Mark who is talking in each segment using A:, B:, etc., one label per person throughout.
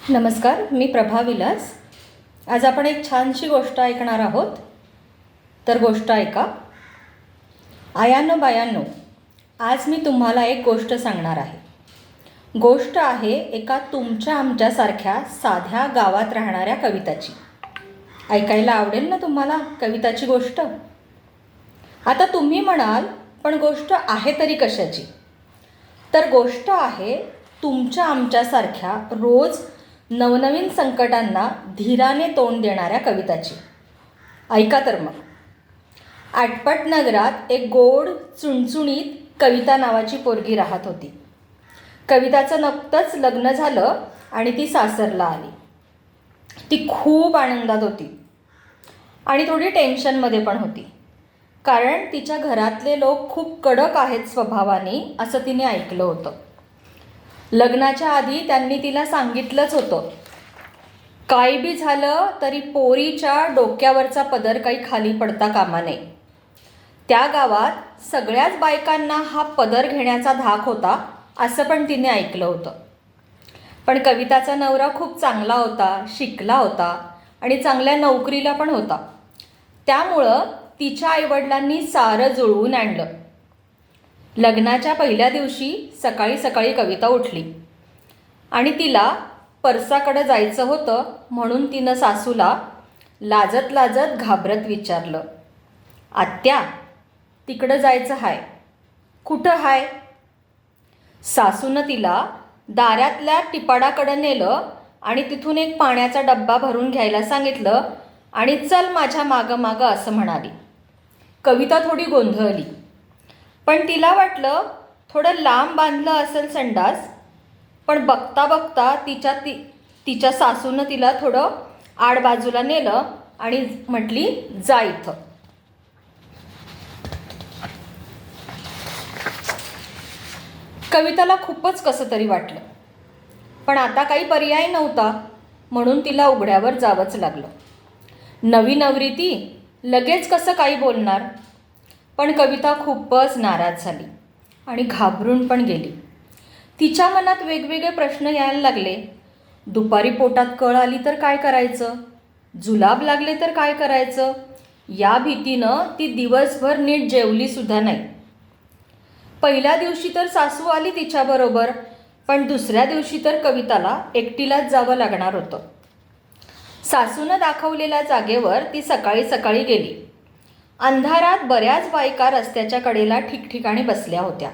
A: नमस्कार, मी प्रभा विलास. आज आपण एक छानशी गोष्ट ऐकणार आहोत. तर गोष्ट ऐका. आयांनो बायांनो, आज मी तुम्हाला एक गोष्ट सांगणार आहे. गोष्ट आहे एका तुमच्या आमच्यासारख्या साध्या गावात राहणाऱ्या कविताची. ऐकायला आवडेल ना तुम्हाला कविताची गोष्ट? आता तुम्ही म्हणाल, पण गोष्ट आहे तरी कशाची? तर गोष्ट आहे तुमच्या आमच्यासारख्या रोज नवनवीन संकटांना धीराने तोंड देणाऱ्या कविताची. ऐका तर मग. आटपाट नगरात एक गोड चुणचुणीत कविता नावाची पोरगी राहत होती. कविताचं नुकतंच लग्न झालं आणि ती सासरला आली. ती खूप आनंदात होती आणि थोडी टेन्शनमध्ये पण होती, कारण तिच्या घरातले लोक खूप कडक आहेत स्वभावाने असं तिने ऐकलं होतं. लग्नाच्या आधी त्यांनी तिला सांगितलंच होतं, काही बी झालं तरी पोरीच्या डोक्यावरचा पदर काही खाली पडता कामा नये. त्या गावात सगळ्याच बायकांना हा पदर घेण्याचा धाक होता असं पण तिने ऐकलं होतं. पण कविताचा नवरा खूप चांगला होता, शिकला होता आणि चांगल्या नोकरीला पण होता. त्यामुळं तिच्या आईवडिलांनी सारं जुळवून आणलं. लग्नाच्या पहिल्या दिवशी सकाळी सकाळी कविता उठली आणि तिला परसाकडं जायचं होतं, म्हणून तिनं सासूला लाजत लाजत घाबरत विचारलं, आत्या, तिकडं जायचं हाय, कुठं हाय? सासूनं तिला दारातल्या टिपाडाकडं नेलं आणि तिथून एक पाण्याचा डब्बा भरून घ्यायला सांगितलं आणि चल माझ्या मागं मागं असं म्हणाली. कविता थोडी गोंधळली, पण तिला वाटलं थोडं लांब बांधलं असेल संडास. पण बघता बघता तिच्या सासूनं तिला थोडं आडबाजूला नेलं आणि म्हटली, जा इथं. कविताला खूपच कसं तरी वाटलं, पण आता काही पर्याय नव्हता, म्हणून तिला उघड्यावर जावंच लागलं. नवी नवरी ती लगेच कसं काही बोलणार. पण कविता खूपच नाराज झाली आणि घाबरून पण गेली. तिच्या मनात वेगवेगळे प्रश्न यायला लागले. दुपारी पोटात कळ आली तर काय करायचं? जुलाब लागले तर काय करायचं? या भीतीनं ती दिवसभर नीट जेवलीसुद्धा नाही. पहिल्या दिवशी तर सासू आली तिच्याबरोबर, पण दुसऱ्या दिवशी तर कविताला एकटीलाच जावं लागणार होतं. सासूनं दाखवलेल्या जागेवर ती सकाळी सकाळी गेली. अंधारात बऱ्याच बायका रस्त्याच्या कडेला ठिकठिकाणी बसल्या होत्या.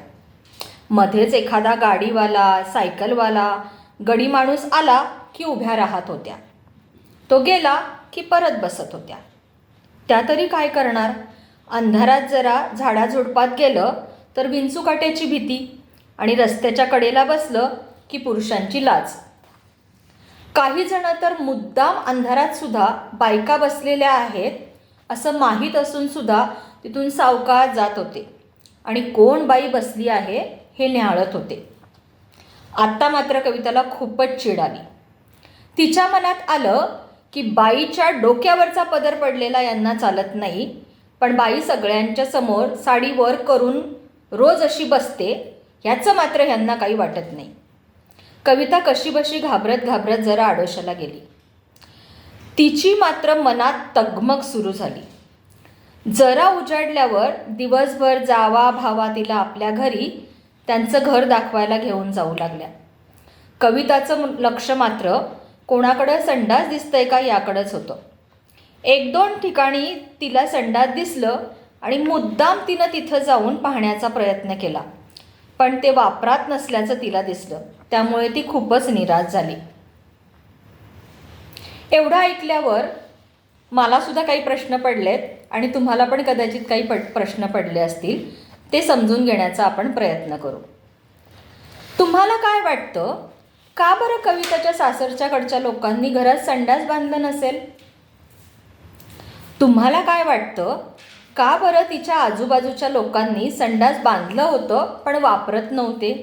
A: मध्येच एखादा गाडीवाला, सायकलवाला, गडी माणूस आला की उभ्या राहत होत्या. तो गेला की परत बसत होत्या. त्या तरी काय करणार? अंधारात जरा झाडाझुडपात गेलं तर विंचूकाट्याची भीती आणि रस्त्याच्या कडेला बसलं की पुरुषांची लाज. काही जण तर मुद्दाम अंधारात सुद्धा बायका बसलेल्या आहेत असं माहीत असून सुद्धा तिथून सावकाश जात होते आणि कोण बाई बसली आहे हे न्याहाळत होते. आत्ता मात्र कविताला खूपच चिड आली. तिच्या मनात आलं की बाईच्या डोक्यावरचा पदर पडलेला यांना चालत नाही, पण बाई सगळ्यांच्या समोर साडी वर करून रोज अशी बसते ह्याचं मात्र ह्यांना काही वाटत नाही. कविता कशीबशी घाबरत घाबरत जरा आडोशाला गेली. तिची मात्र मनात तगमग सुरू झाली. जरा उजाडल्यावर दिवसभर जावा भावा तिला आपल्या घरी त्यांचं घर दाखवायला घेऊन जाऊ लागल्या. कविताचं लक्ष मात्र कोणाकडं संडास दिसतंय का याकडंच होतं. एक दोन ठिकाणी तिला संडास दिसलं आणि मुद्दाम तिनं तिथं जाऊन पाहण्याचा प्रयत्न केला, पण ते वापरात नसल्याचं तिला दिसलं. त्यामुळे ती खूपच निराश झाली. एवढं ऐकल्यावर मला सुद्धा काही प्रश्न पडलेत आणि तुम्हाला पण कदाचित काही प्रश्न पडले असतील. ते समजून घेण्याचा आपण प्रयत्न करू. तुम्हाला काय वाटतं, का बरं कविताच्या सासरच्याकडच्या लोकांनी घरात संडास बांधलं नसेल? तुम्हाला काय वाटतं, का बरं तिच्या आजूबाजूच्या लोकांनी संडास बांधलं होतं पण वापरत नव्हते?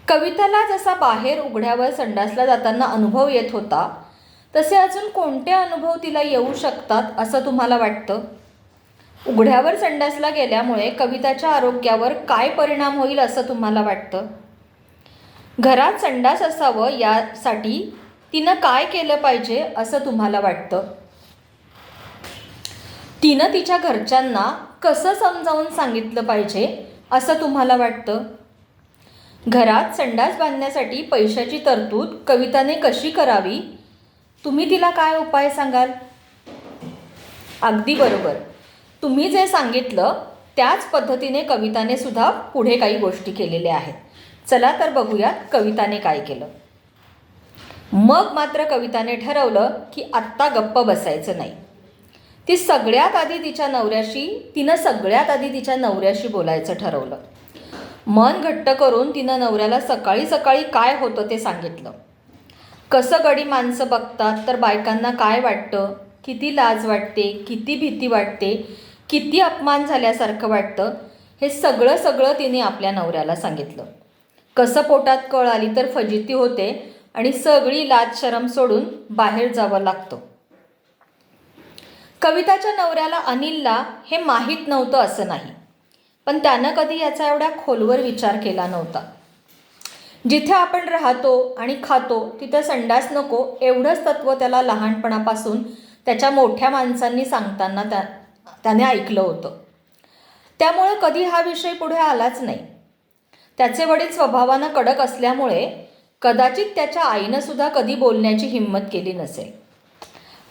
A: कविताला जसा बाहेर उघड्यावर संडासला जाताना अनुभव येत होता, तसे अजून कोणते अनुभव तिला येऊ शकतात असं तुम्हाला वाटतं? उघड्यावर संडासला गेल्यामुळे कविताच्या आरोग्यावर काय परिणाम होईल असं तुम्हाला वाटतं? घरात संडास असावं यासाठी तिनं काय केलं पाहिजे असं तुम्हाला वाटतं? तिनं तिच्या घरच्यांना कसं समजावून सांगितलं पाहिजे असं तुम्हाला वाटतं? घरात संडास बांधण्यासाठी पैशाची तरतूद कविताने कशी करावी, तुम्ही तिला काय उपाय सांगाल? अगदी बरोबर. तुम्ही जे सांगितलं त्याच पद्धतीने कविताने सुद्धा पुढे काही गोष्टी केलेल्या आहेत. चला तर बघूयात कविताने काय केलं. मग मात्र कविताने ठरवलं की आत्ता गप्प बसायचं नाही. तिनं सगळ्यात आधी तिच्या नवऱ्याशी बोलायचं ठरवलं. मन घट्ट करून तिनं नवऱ्याला सकाळी सकाळी काय होतं ते सांगितलं. कसं गडी माणसं बघतात तर बायकांना काय वाटतं, किती लाज वाटते, किती भीती वाटते, किती अपमान झाल्यासारखं वाटतं, हे सगळं तिने आपल्या नवऱ्याला सांगितलं. कसं पोटात कळ आली तर फजिती होते आणि सगळी लाज शरम सोडून बाहेर जावं लागतं. कविताच्या नवऱ्याला अनिलला हे माहीत नव्हतं असं नाही, पण त्यानं कधी याचा एवढा खोलवर विचार केला नव्हता. जिथे आपण राहतो आणि खातो तिथे संडास नको एवढंच तत्त्व त्याला लहानपणापासून त्याच्या मोठ्या माणसांनी सांगताना त्याने ऐकलं होतं. त्यामुळे कधी हा विषय पुढे आलाच नाही. त्याचे वडील स्वभावानं कडक असल्यामुळे कदाचित त्याच्या आईनं सुद्धा कधी बोलण्याची हिंमत केली नसेल.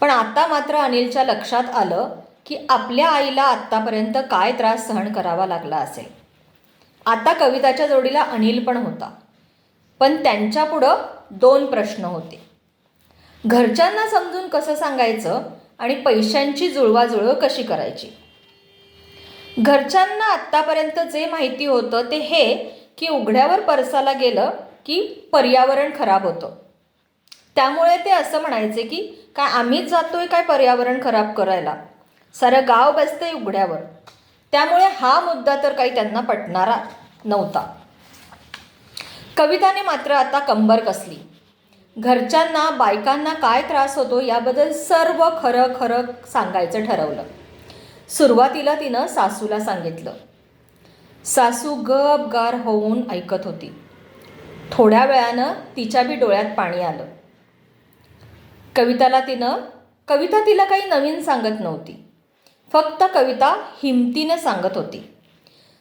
A: पण आता मात्र अनिलच्या लक्षात आलं की आपल्या आईला आत्तापर्यंत काय त्रास सहन करावा लागला असेल. आता कविताच्या जोडीला अनिल पण होता, पण त्यांच्यापुढं 2 प्रश्न होते. घरच्यांना समजून कसं सांगायचं आणि पैशांची जुळवाजुळव कशी करायची. घरच्यांना आत्तापर्यंत जे माहिती होतं ते हे की उघड्यावर परसाला गेलं की पर्यावरण खराब होतं. त्यामुळे ते असं म्हणायचे की काय आम्हीच जातोय काय पर्यावरण खराब करायला, सारं गाव बसतंय उघड्यावर. त्यामुळे हा मुद्दा तर काही त्यांना पटणारा नव्हता. कविताने मात्र आता कंबर कसली. घरच्यांना बायकांना काय त्रास होतो याबद्दल सर्व खरं सांगायचं ठरवलं. सुरुवातीला तिनं सासूला सांगितलं. सासू गपगार होऊन ऐकत होती. थोड्या वेळानं तिच्या बी डोळ्यात पाणी आलं. कविता तिला काही नवीन सांगत नव्हती, फक्त कविता हिमतीनं सांगत होती.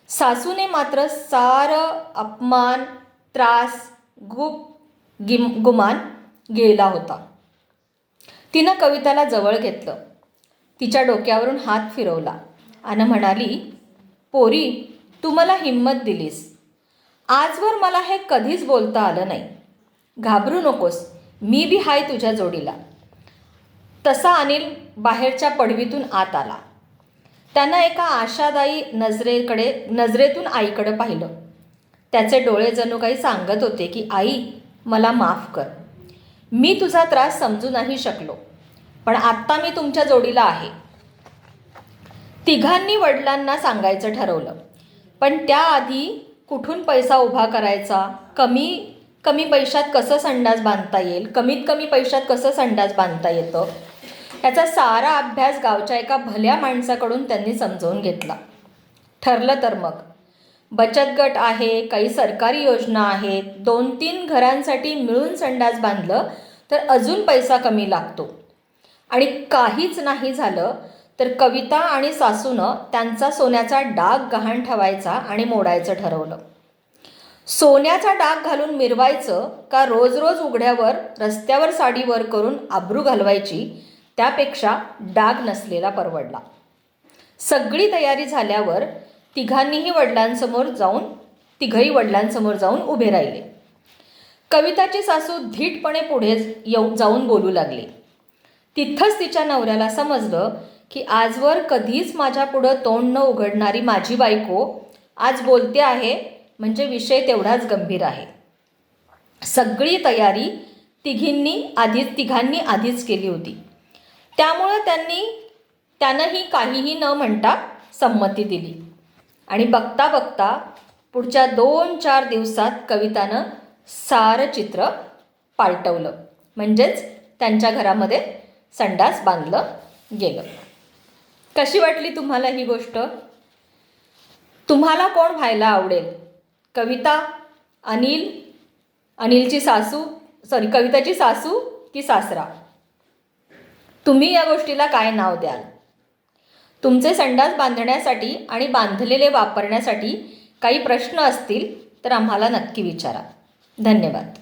A: सासूने मात्र सारं अपमान, त्रास, गुमान गिळला होता. तिनं कविताला जवळ घेतलं, तिच्या डोक्यावरून हात फिरवला आणि म्हणाली, पोरी, तू मला हिंमत दिलीस. आजवर मला हे कधीच बोलता आलं नाही. घाबरू नकोस, मी बी हाय तुझ्या जोडीला. तसा अनिल बाहेरच्या पडवीतून आत आला. त्यानं एका आशादायी नजरेतून आईकडे पाहिलं. त्याचे डोळे जणू काही सांगत होते की आई, मला माफ कर. मी तुझा त्रास समजू नाही शकलो, पण आत्ता मी तुमच्या जोडीला आहे. तिघांनी वडिलांना सांगायचं ठरवलं, पण त्याआधी कुठून पैसा उभा करायचा, कमी पैशात कसं संडास बांधता येईल, कमीत कमी पैशात कसं संडास बांधता येतं, याचा सारा अभ्यास गावच्या एका भल्या माणसाकडून त्यांनी समजावून घेतला. ठरलं तर मग बचत गट आहे, काही सरकारी योजना आहेत, 2-3 घरांसाठी मिळून संडास बांधलं तर अजून पैसा कमी लागतो. आणि काहीच नाही झालं तर कविता आणि सासूनं त्यांचा सोन्याचा डाग गहाण ठेवायचा आणि मोडायचं ठरवलं. सोन्याचा डाग घालून मिरवायचं का रोज उघड्यावर रस्त्यावर साडी वर करून आबरू घालवायची, त्यापेक्षा डाग नसलेला परवडला. सगळी तयारी झाल्यावर तिघही वडिलांसमोर जाऊन उभे राहिले. कविताची सासू धीटपणे पुढे जाऊन बोलू लागली. तिथंच तिच्या नवऱ्याला समजलं की आजवर कधीच माझ्या पुढं तोंड न उघडणारी माझी बायको आज बोलते आहे, म्हणजे विषय तेवढाच गंभीर आहे. सगळी तयारी तिघांनी आधीच केली होती. त्यामुळं त्यानंही काहीही न म्हणता संमती दिली. आणि बघता बघता पुढच्या 2-4 दिवसात कवितानं सारं चित्र पालटवलं. म्हणजेच त्यांच्या घरामध्ये संडास बांधलं गेलं. कशी वाटली तुम्हाला ही गोष्ट? तुम्हाला कोण व्हायला आवडेल? कविता, अनिल, कविताची सासू की सासरा? तुम्ही या गोष्टीला काय नाव द्याल? तुमचे संडास बांधण्यासाठी आणि बांधलेले वापरण्यासाठी काही प्रश्न असतील तर आम्हाला नक्की विचारा. धन्यवाद.